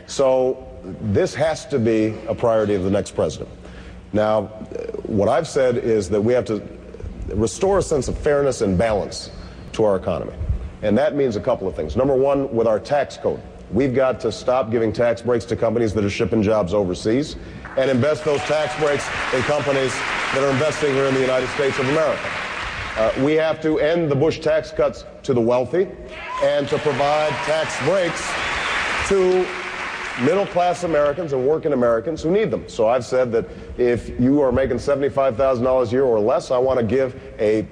So this has to be a priority of the next president. Now, what I've said is that we have to restore a sense of fairness and balance to our economy. And that means a couple of things. Number one, with our tax code, we've got to stop giving tax breaks to companies that are shipping jobs overseas and invest those tax breaks in companies that are investing here in the United States of America. We have to end the Bush tax cuts to the wealthy and to provide tax breaks to middle-class Americans and working Americans who need them. So I've said that if you are making $75,000 a year or less, I want to give a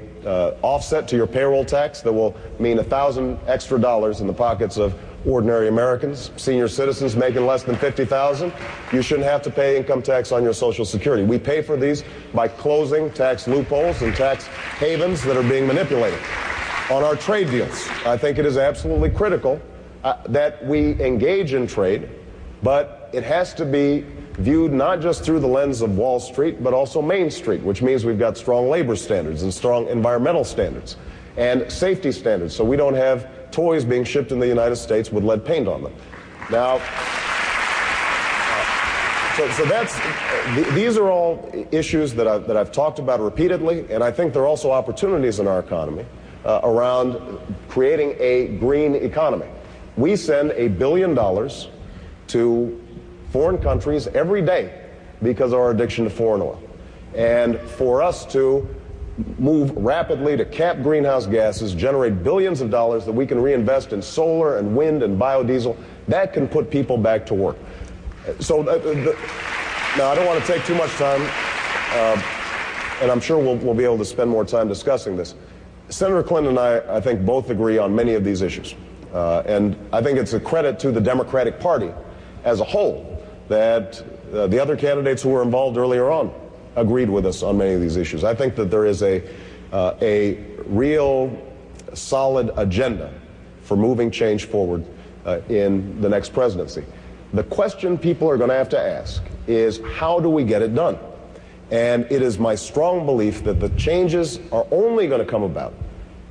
offset to your payroll tax that will mean $1,000 extra in the pockets of ordinary Americans, senior citizens making less than $50,000. You shouldn't have to pay income tax on your Social Security. We pay for these by closing tax loopholes and tax havens that are being manipulated. On our trade deals, I think it is absolutely critical that we engage in trade, but it has to be viewed not just through the lens of Wall Street, but also Main Street, which means we've got strong labor standards and strong environmental standards and safety standards, so we don't have toys being shipped in the United States with lead paint on them. Now, these are all issues that I've talked about repeatedly, and I think there are also opportunities in our economy around creating a green economy. We send $1 billion to foreign countries every day because of our addiction to foreign oil. And for us to move rapidly to cap greenhouse gases, generate billions of dollars that we can reinvest in solar and wind and biodiesel, that can put people back to work. So now I don't want to take too much time, and I'm sure we'll be able to spend more time discussing this. Senator Clinton and I think, both agree on many of these issues. And I think it's a credit to the Democratic Party as a whole that the other candidates who were involved earlier on agreed with us on many of these issues. I think that there is a real solid agenda for moving change forward in the next presidency. The question people are going to have to ask is, how do we get it done? And it is my strong belief that the changes are only going to come about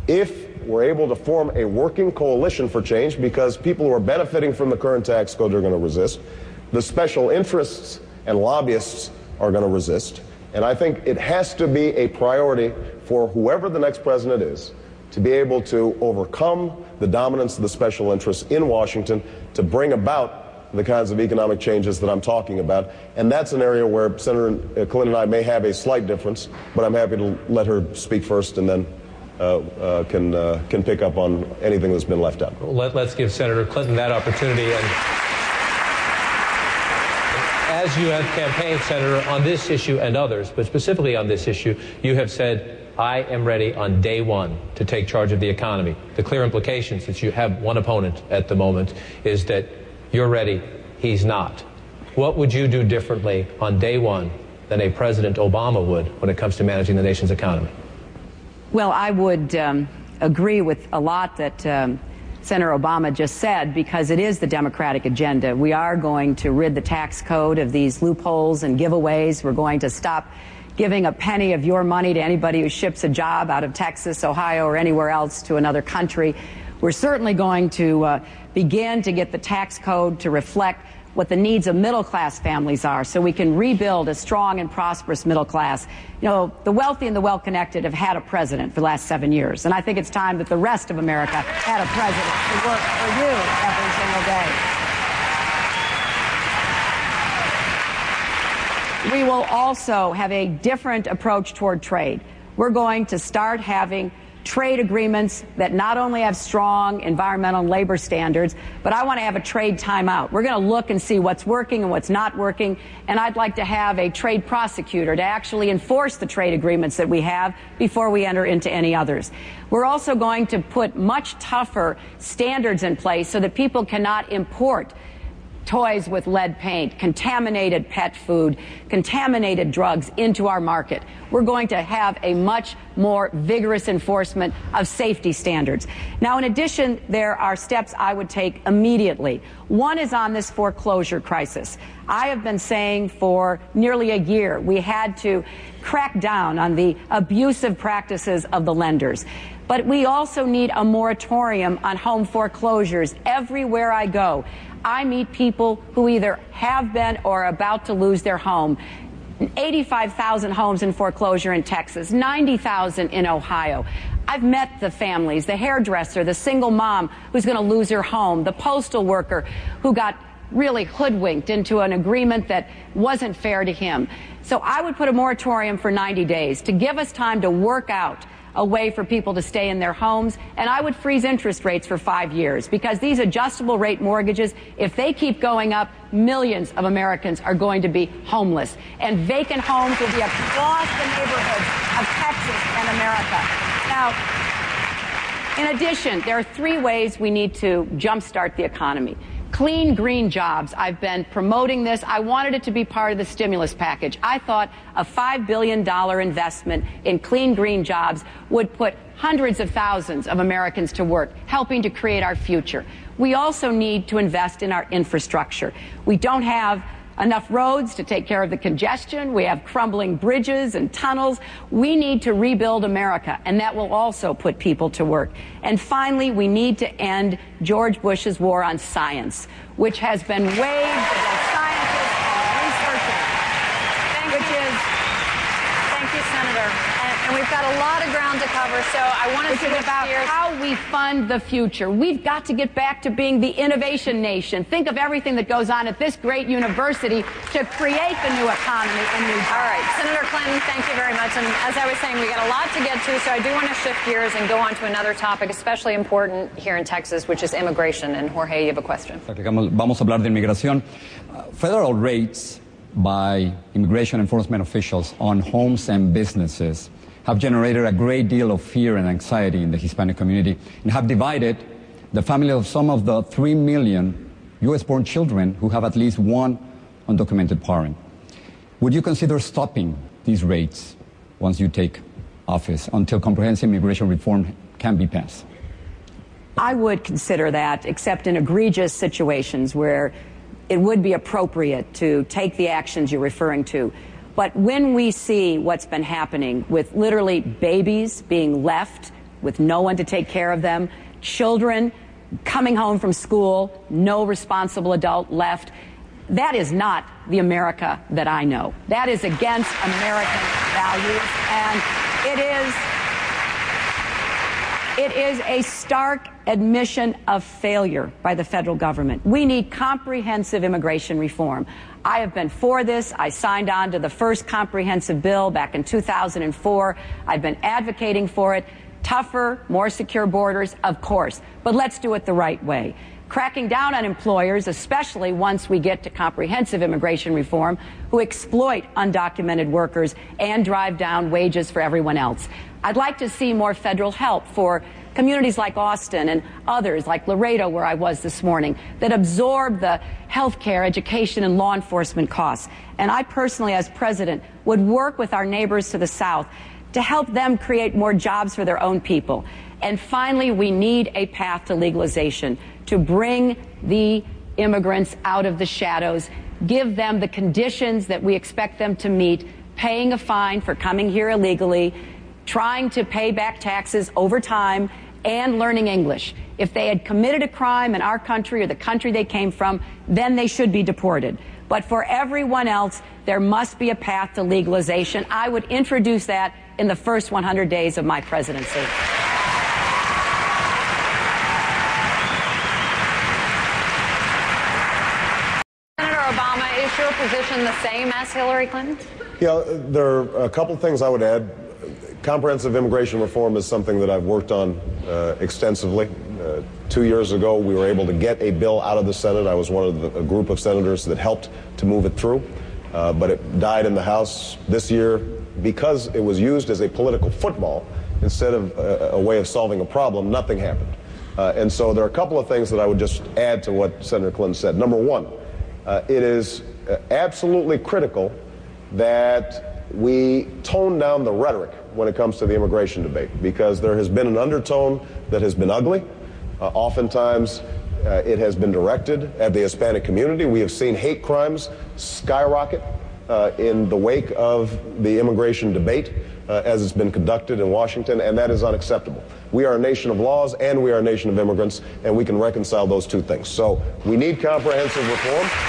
if we're able to form a working coalition for change, because people who are benefiting from the current tax code are going to resist. The special interests and lobbyists are going to resist. And I think it has to be a priority for whoever the next president is to be able to overcome the dominance of the special interests in Washington to bring about the kinds of economic changes that I'm talking about. And that's an area where Senator Clinton and I may have a slight difference, but I'm happy to let her speak first and then can pick up on anything that's been left out. Let's give Senator Clinton that opportunity. And as you have campaigned, Senator, on this issue and others, but specifically on this issue, you have said, I am ready on day one to take charge of the economy. The clear implications, since you have one opponent at the moment, is that you're ready, he's not. What would you do differently on day one than a President Obama would when it comes to managing the nation's economy? Well, I would agree with a lot that Senator Obama just said, because it is the Democratic agenda. We are going to rid the tax code of these loopholes and giveaways. We're going to stop giving a penny of your money to anybody who ships a job out of Texas, Ohio, or anywhere else to another country. We're certainly going to begin to get the tax code to reflect what the needs of middle-class families are, so we can rebuild a strong and prosperous middle class. You know, the wealthy and the well-connected have had a president for the last 7 years, and I think it's time that the rest of America had a president to work for you every single day. We will also have a different approach toward trade. We're going to start having trade agreements that not only have strong environmental and labor standards, but I want to have a trade timeout. We're going to look and see what's working and what's not working, and I'd like to have a trade prosecutor to actually enforce the trade agreements that we have before we enter into any others. We're also going to put much tougher standards in place so that people cannot import toys with lead paint, contaminated pet food, contaminated drugs into our market. We're going to have a much more vigorous enforcement of safety standards. Now, in addition, there are steps I would take immediately. One is on this foreclosure crisis. I have been saying for nearly a year we had to crack down on the abusive practices of the lenders. But we also need a moratorium on home foreclosures everywhere I go. I meet people who either have been or are about to lose their home. 85,000 homes in foreclosure in Texas, 90,000 in Ohio. I've met the families, the hairdresser, the single mom who's going to lose her home, the postal worker who got really hoodwinked into an agreement that wasn't fair to him. So I would put a moratorium for 90 days to give us time to work out a way for people to stay in their homes, and I would freeze interest rates for 5 years, because these adjustable rate mortgages, if they keep going up, millions of Americans are going to be homeless, and vacant homes will be across the neighborhoods of Texas and America. Now, in addition, there are 3 ways we need to jumpstart the economy. Clean, green jobs. I've been promoting this. I wanted it to be part of the stimulus package. I thought a $5 billion investment in clean, green jobs would put hundreds of thousands of Americans to work, helping to create our future. We also need to invest in our infrastructure. We don't have enough roads to take care of the congestion. We have crumbling bridges and tunnels. We need to rebuild America, and that will also put people to work. And finally, we need to end George Bush's war on science, which has been waged against scientists and researchers. Thank you, Senator. And we've got a lot of ground to cover, so I want to switch about gears. How we fund the future. We've got to get back to being the innovation nation. Think of everything that goes on at this great university to create the new economy and new jobs. All right, Senator Clinton, thank you very much. And as I was saying, we got a lot to get to, so I do want to shift gears and go on to another topic, especially important here in Texas, which is immigration. And Jorge, you have a question. Vamos a hablar de inmigración. Federal rates by immigration enforcement officials on homes and businesses have generated a great deal of fear and anxiety in the Hispanic community and have divided the family of some of the 3 million U.S.-born children who have at least one undocumented parent. Would you consider stopping these rates once you take office until comprehensive immigration reform can be passed? I would consider that, except in egregious situations where it would be appropriate to take the actions you're referring to. But when we see what's been happening with literally babies being left with no one to take care of them, children coming home from school, no responsible adult left, that is not the America that I know. That is against American values, and it is a stark admission of failure by the federal government. We need comprehensive immigration reform. I have been for this. I signed on to the first comprehensive bill back in 2004. I've been advocating for it. Tougher, more secure borders, of course, but let's do it the right way. Cracking down on employers, especially once we get to comprehensive immigration reform, who exploit undocumented workers and drive down wages for everyone else. I'd like to see more federal help for communities like Austin and others like Laredo, where I was this morning, that absorb the health care, education, and law enforcement costs. And I personally, as president, would work with our neighbors to the south to help them create more jobs for their own people. And finally, we need a path to legalization to bring the immigrants out of the shadows, give them the conditions that we expect them to meet, paying a fine for coming here illegally, trying to pay back taxes over time, and learning English. If they had committed a crime in our country or the country they came from, then they should be deported. But for everyone else, there must be a path to legalization. I would introduce that in the first 100 days of my presidency. Senator Obama, is your position the same as Hillary Clinton? Yeah, there are a couple things I would add. Comprehensive immigration reform is something that I've worked on extensively. 2 years ago, we were able to get a bill out of the Senate. I was one of a group of senators that helped to move it through, but it died in the House this year because it was used as a political football instead of a way of solving a problem. Nothing happened. And so there are a couple of things that I would just add to what Senator Clinton said. Number one, it is absolutely critical that we tone down the rhetoric when it comes to the immigration debate, because there has been an undertone that has been ugly. Oftentimes, it has been directed at the Hispanic community. We have seen hate crimes skyrocket in the wake of the immigration debate. as it's been conducted in Washington, and that is unacceptable. We are a nation of laws and we are a nation of immigrants, and we can reconcile those two things. So we need comprehensive reform.